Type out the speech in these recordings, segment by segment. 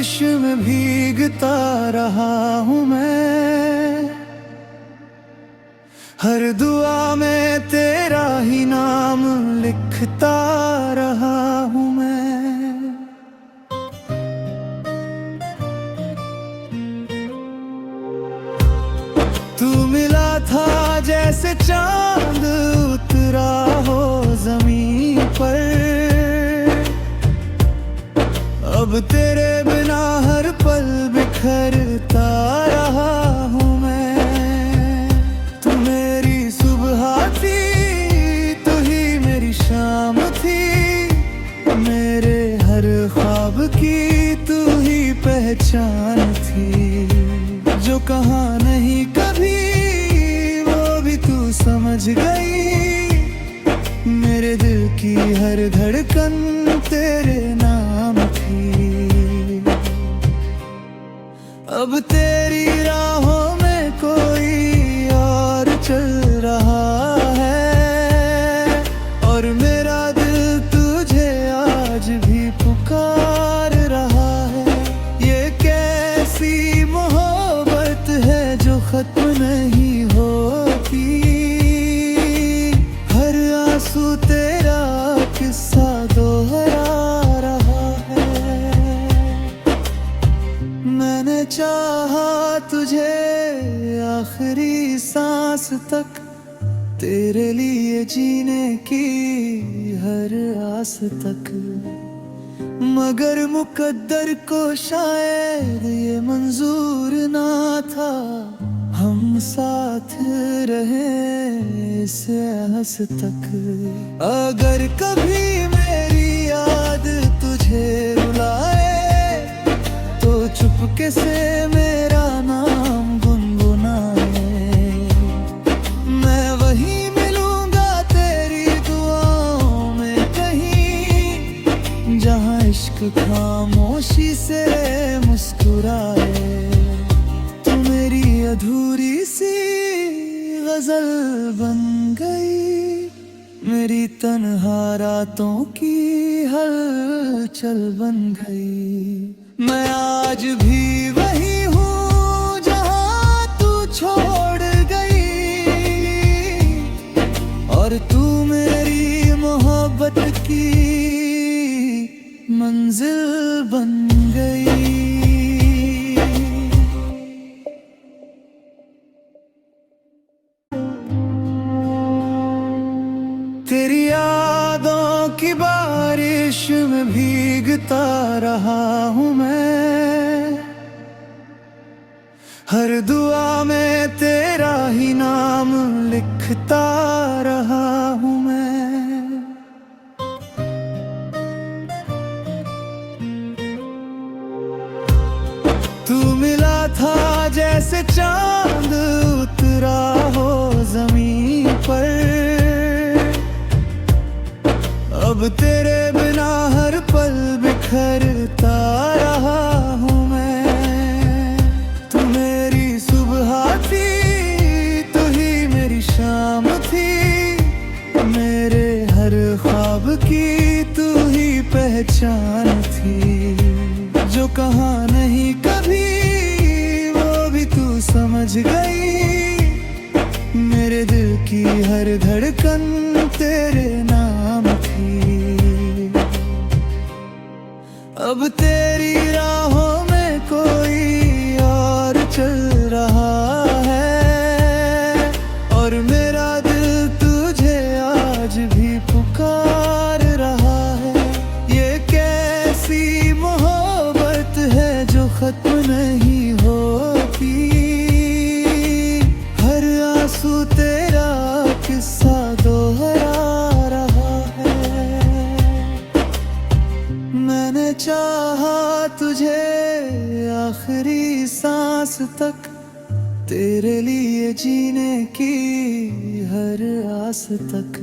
बारिश में भीगता रहा हूँ मैं, हर दुआ में तेरा ही नाम लिखता रहा हूँ मैं। तू मिला था जैसे चांद उतरा हो जमीन पर, अब तेरे बिना हर पल बिखरता रहा हूँ मैं। तू मेरी सुबह थी, तू ही मेरी शाम थी, मेरे हर ख्वाब की तू ही पहचान थी। जो कहा नहीं कभी वो भी तू समझ गई, मेरे दिल की हर धड़कन तेरे नाम थी। अब तेरी राहों में कोई और चल रहा है, और मेरा दिल तुझे आज भी पुकार रहा है। ये कैसी मोहब्बत है जो खत्म नहीं होती, हर आंसू तेरा किस्सा दोहरा रहा है। मैंने चाहा तुझे आखिरी सांस तक, तेरे लिए जीने की हर आस तक, मगर मुकद्दर को शायद ये मंजूर ना था हम साथ रहे इस हंस तक। अगर कभी मेरी याद तुझे रुलाए तो चुपके से मेरा नाम गुनगुनाए। मैं वहीं मिलूंगा तेरी दुआओं में कहीं, जहाँ इश्क खामोशी से मुस्कुराए। तू मेरी अधूरी सी गजल बन गई, मेरी तन्हा रातों की हलचल बन गई। मैं आज भी वही हूँ जहाँ तू छोड़ गई, और तू मेरी मोहब्बत की मंजिल बन गई। तेरी यादों की बारिश में भीगता रहा हूँ मैं, हर दुआ में तेरा ही नाम लिखता रहा हूँ मैं। तू मिला था जैसे चांद उतरा हो जमीन पर, अब तेरे बिना हर पल बिखरता रहा हूँ मैं। तू मेरी सुबह थी, तू ही मेरी शाम थी, मेरे हर ख्वाब की तू ही पहचान थी। जो कहा नहीं कभी वो भी तू समझ गई, मेरे दिल की हर धड़कन तेरे नाम थी। अब तेरी राहों में कोई और चल रहा है, और मेरा दिल तुझे आज भी पुकार रहा है। ये कैसी मोहब्बत है जो खत्म नहीं होती, हर आंसू तेरा किस्सा दोहरा रहा है। मैंने चाहा तुझे आखिरी सांस तक, तेरे लिए जीने की हर आस तक,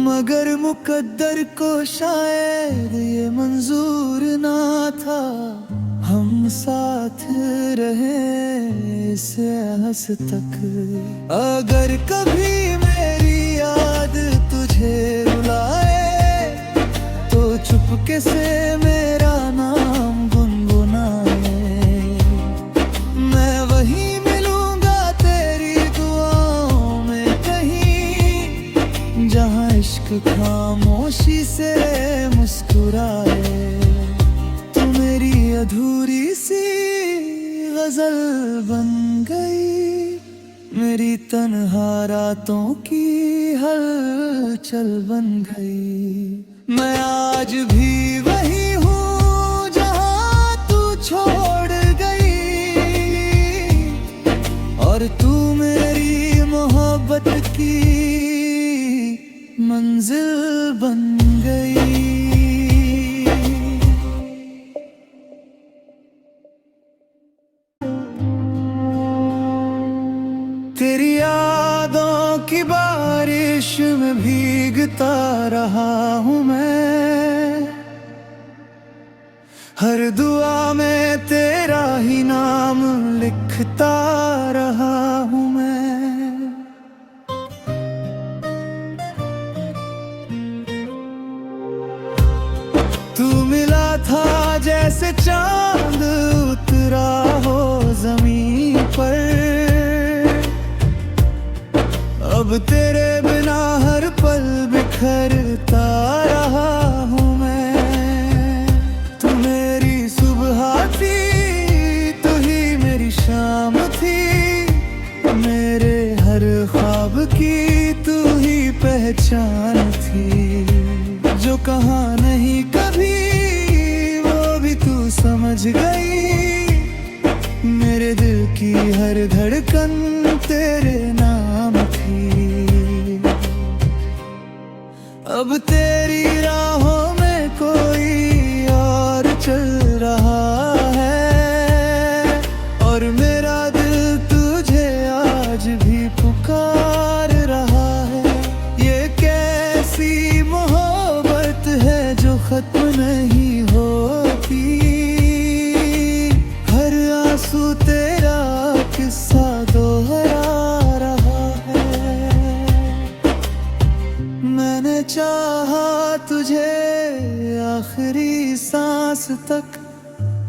मगर मुकद्दर को शायद ये मंजूर ना था हम साथ रहे इस हंस तक। अगर कभी मेरी याद तुझे रुलाए तो चुपके से मेरा नाम गुनगुनाए। जहाँ इश्क खामोशी से मुस्कुराए। तू मेरी अधूरी सी गजल बन गई, मेरी तन्हा रातों की हलचल बन गई। मैं आज भी वही हूँ जहाँ तू छोड़ गई, और तू मेरी मोहब्बत की मंजिल बन गई। तेरी यादों की बारिश में भीगता रहा हूँ मैं, हर दुआ में तेरा ही नाम लिखता रहा हूँ मैं। तू मिला था जैसे चांद उतरा हो जमीन पर, अब तेरे बिना हर पल बिखरता रहा हूँ मैं। तू मेरी सुबह थी, तू ही मेरी शाम थी, मेरे हर ख्वाब की तू ही पहचान थी। जो कहा नहीं कभी वो भी तू समझ गई, मेरे दिल की हर धड़कन तेरे नाम थी। अब तेरी राहों में कोई और चल रहा है, और मेरा दिल तुझे आज भी पुकार रहा है। ये कैसी मोहब्बत है जो खत्म नहीं होती, हर आंसू तेरा किस्सा दोहरा रहा है। मैंने चाहा तुझे आखिरी सांस तक,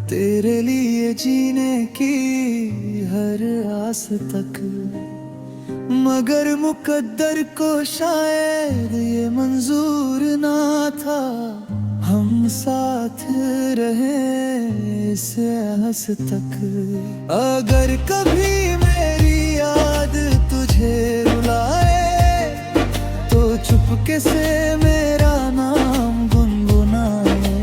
तेरे लिए जीने की हर आस तक, मगर मुकद्दर को शायद ये मंजूर ना था हम साथ रहे इस हंस तक। अगर कभी मेरी याद तुझे रुलाए, तो चुपके से मेरा नाम गुनगुनाए।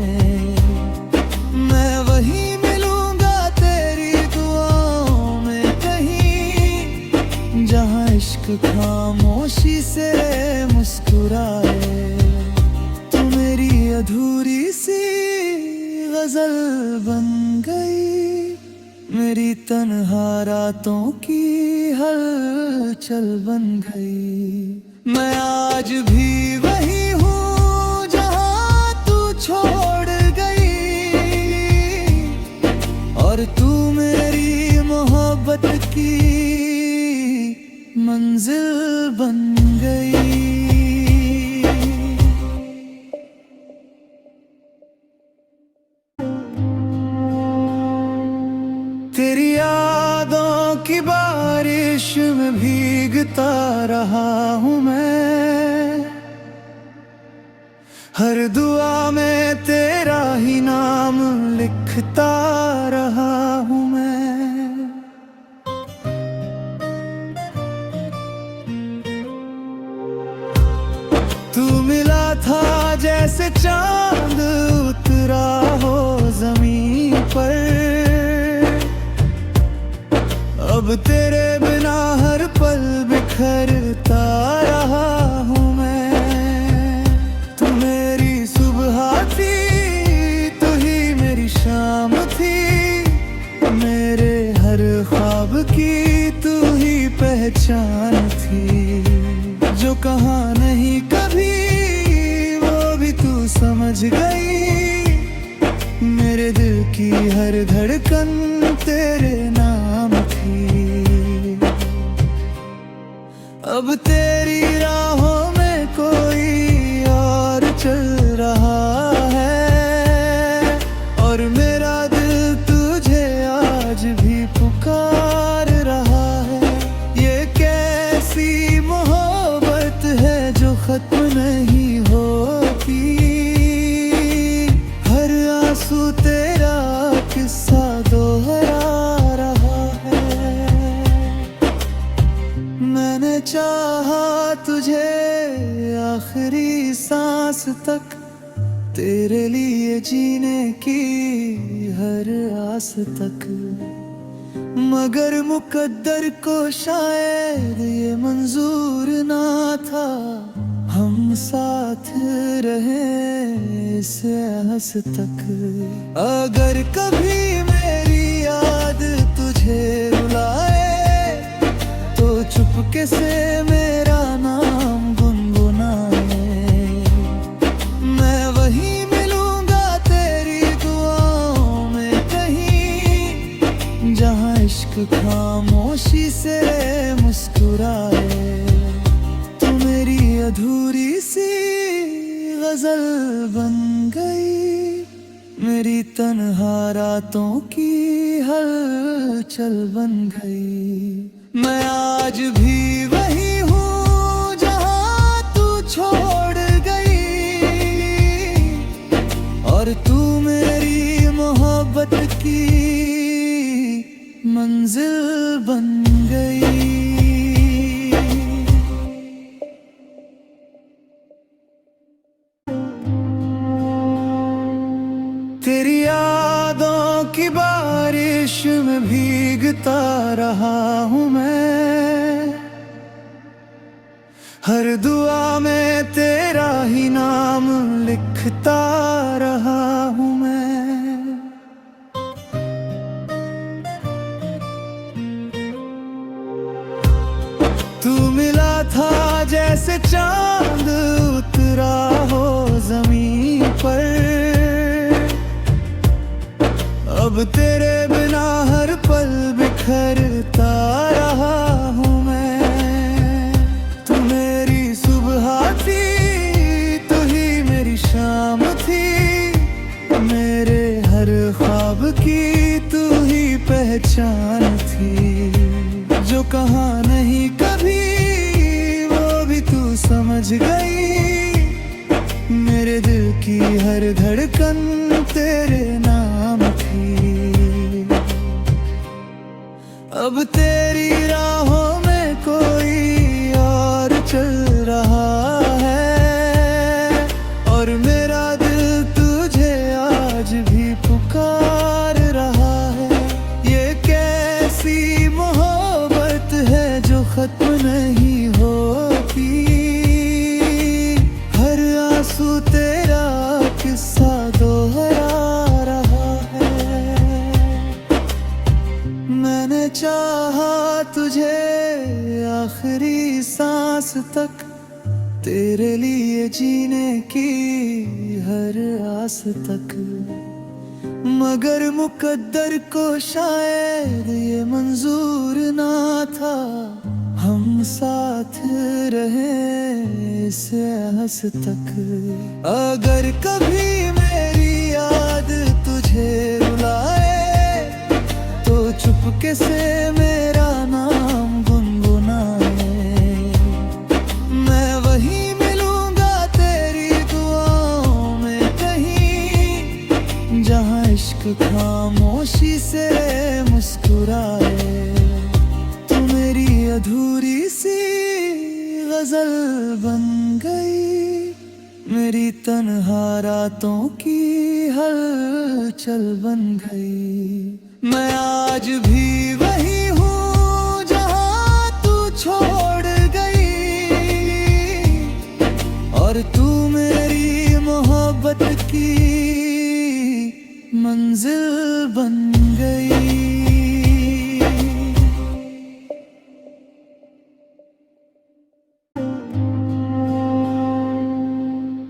मैं वहीं मिलूंगा तेरी दुआओं में कहीं, जहाँ इश्क खामोशी से मुस्कुराए। तू मेरी अधूरी सी गजल बन गई, मेरी तन्हा रातों की हलचल बन गई। मैं आज भी वही हूँ जहाँ तू छोड़ गई, और तू मेरी मोहब्बत की मंजिल बन गई। तेरी यादों की बारिश में भीगता रहा हूँ मैं, हर दुआ में तेरा ही नाम लिखता रहा हूँ मैं। तू मिला था जैसे चांद उतरा हो जमीन पर, अब तेरे बिना हर पल बिखरता रहा हूँ मैं। तू मेरी सुबह थी, तू ही मेरी शाम थी, मेरे हर ख्वाब की तू ही पहचान थी। जो कहा नहीं कभी वो भी तू समझ गई, मेरे दिल की हर धड़कन तेरे नाम थी। अब तेरी राहों में कोई और चल रहा है, और मेरा दिल तुझे आज भी पुकार रहा है। ये कैसी मोहब्बत है जो खत्म नहीं होती। हर आंसू तेरा किस्सा दोहरा रहा है। मैंने चाहा तुझे आखिरी सांस तक, तेरे लिए जीने की हर आस तक। मगर मुकद्दर को शायद ये मंजूर ना था, हम साथ रहे इस हंस तक। अगर कभी मेरी याद तुझे रुलाए, तो चुपके से मेरा नाम गुनगुनाए। मैं वहीं मिलूंगा तेरी दुआओं में कहीं, जहां इश्क खामोशी से मुस्कुराए। तू मेरी अधूरी सी गजल बन गई, मेरी तन्हा रातों की हलचल बन गई। मैं आज भी वही हूँ जहाँ तू छोड़ गई, और तू मेरी मोहब्बत की मंजिल बन गई। तेरी यादों की बारिश में भीगता रहा हूँ मैं, हर दुआ में तेरा ही नाम लिखता रहा हूँ मैं। तू मिला था जैसे चांद उतरा हो जमीन पर, अब तेरे बिना हर पल बिखरता रहा हूँ मैं। तू मेरी सुबह थी, तू ही मेरी शाम थी, मेरे हर ख्वाब की तू ही पहचान थी। जो कहा नहीं कभी वो भी तू समझ गई, मेरे दिल की हर धड़कन तेरे नाम थी। अब तेरी राहों में कोई और चल रहा है, और मेरा दिल तुझे आज भी पुकार रहा है। ये कैसी मोहब्बत है जो खत्म नहीं होती, हर आंसू तेरा किस्सा दोहरा रहा है। मैंने चाहा तुझे आखिरी सांस तक, तेरे लिए जीने की हर आस तक। मगर मुकद्दर को शायद ये मंजूर ना था, हम साथ रहे इस हंस तक। अगर कभी मेरी याद तुझे रुलाए, तो चुपके से मेरा नाम गुनगुनाए। मैं वहीं मिलूंगा तेरी दुआओं में कहीं, जहां इश्क खामोशी से मुस्कुराए। तू मेरी अधूरी सी गजल बन गई, मेरी तन्हा रातों की हलचल बन गई। मैं आज भी वही हूँ जहाँ तू छोड़ गई, और तू मेरी मोहब्बत की मंजिल बन गई।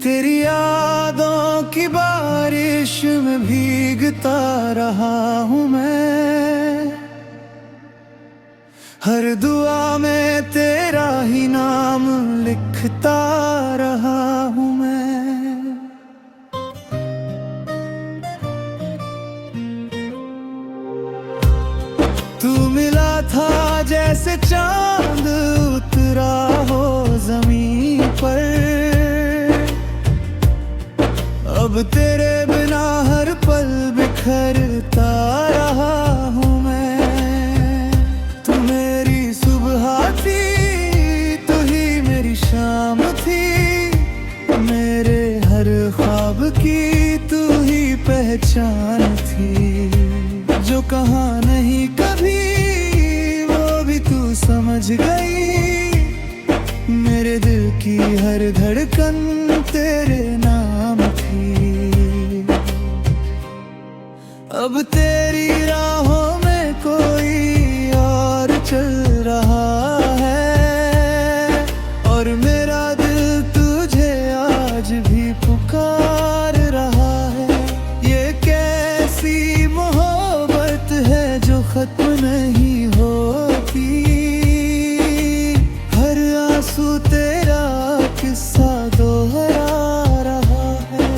तेरी यादों की बारिश में भीगता रहा हूँ मैं, हर दुआ में तेरा ही नाम लिखता रहा हूँ मैं। तू मिला था जैसे चांद उतरा हो जमीन पर, अब तेरे बिना हर पल बिखरता रहा हूँ मैं। तू मेरी सुबह थी, तू ही मेरी शाम थी, मेरे हर ख्वाब की तू ही पहचान थी। जो कहा नहीं कभी वो भी तू समझ गई, मेरे दिल की हर धड़कन तेरे नाम थी। अब तेरी राहों में कोई और चल रहा है, और मेरा दिल तुझे आज भी पुकार रहा है। ये कैसी मोहब्बत है जो खत्म नहीं होती, हर आंसू तेरा किस्सा दोहरा रहा है।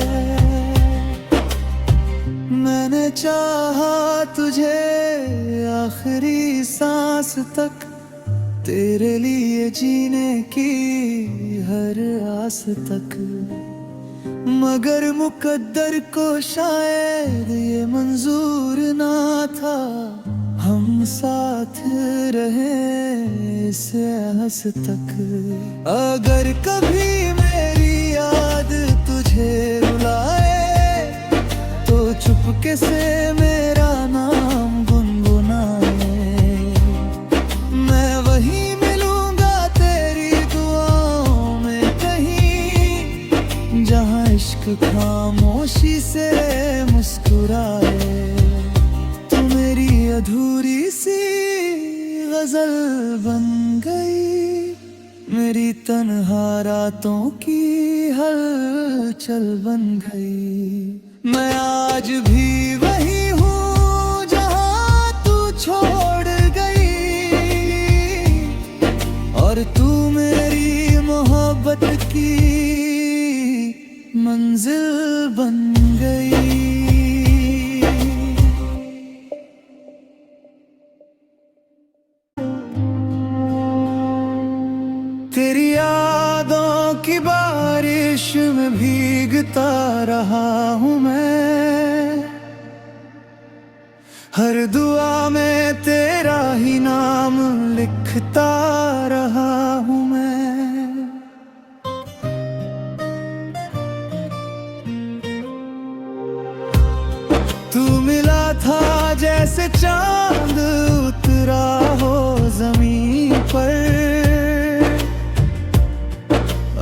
मैंने चाहा तुझे आखिरी सांस तक, तेरे लिए जीने की हर आस तक, मगर मुकद्दर को शायद ये मंजूर ना था हम साथ रहे इस हंस तक। अगर कभी मेरी याद तुझे रुलाए तो चुपके से मेरा नाम गुनगुनाए। मैं वहीं मिलूंगा तेरी दुआओं में कहीं, जहां इश्क खामोशी से मुस्कुराए। तू मेरी अधूरी सी गजल बन गई, मेरी तन्हा रातों की हलचल बन गई। मैं आज भी वही हूँ जहाँ तू छोड़ गई, और तू मेरी मोहब्बत की मंजिल बन गई। तेरी यादों की बारिश में भीगता रहा हूँ मैं, हर दुआ में तेरा ही नाम लिखता रहा हूँ मैं। तू मिला था जैसे चांद उतरा हो जमीन पर,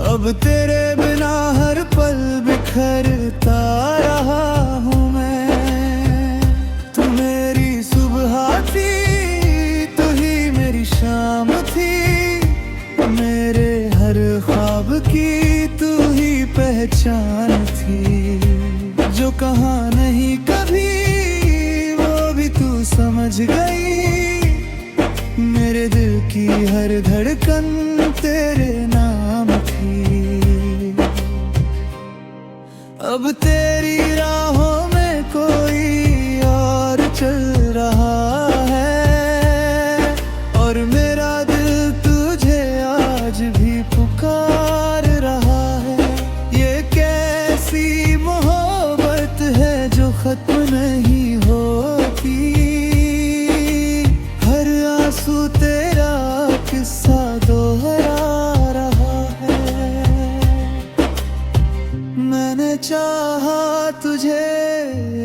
अब तेरे बिना हर पल बिखरता रहा हूँ मैं। तू मेरी सुबह थी, तू ही मेरी शाम थी, मेरे हर ख्वाब की तू ही पहचान थी। जो कहा नहीं कभी वो भी तू समझ गई, मेरे दिल की हर धड़कन तेरे नाम थी। अब तेरी राहों में कोई और चल रहा है, और मेरा दिल तुझे आज भी पुकार रहा है। ये कैसी मोहब्बत है जो खत्म नहीं होती, हर आंसू तेरा किस्सा दोहरा रहा है। मैंने चाहा तुझे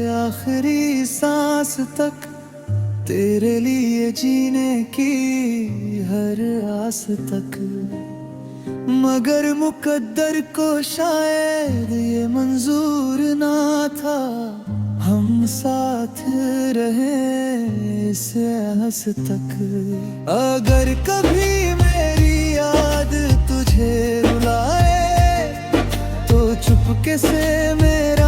आखिरी सांस तक, तेरे लिए जीने की हर आस तक, मगर मुकद्दर को शायद ये मंजूर ना था हम साथ रहे इस हंस तक। अगर कभी मेरी याद तुझे रुलाए तो चुपके से मेरा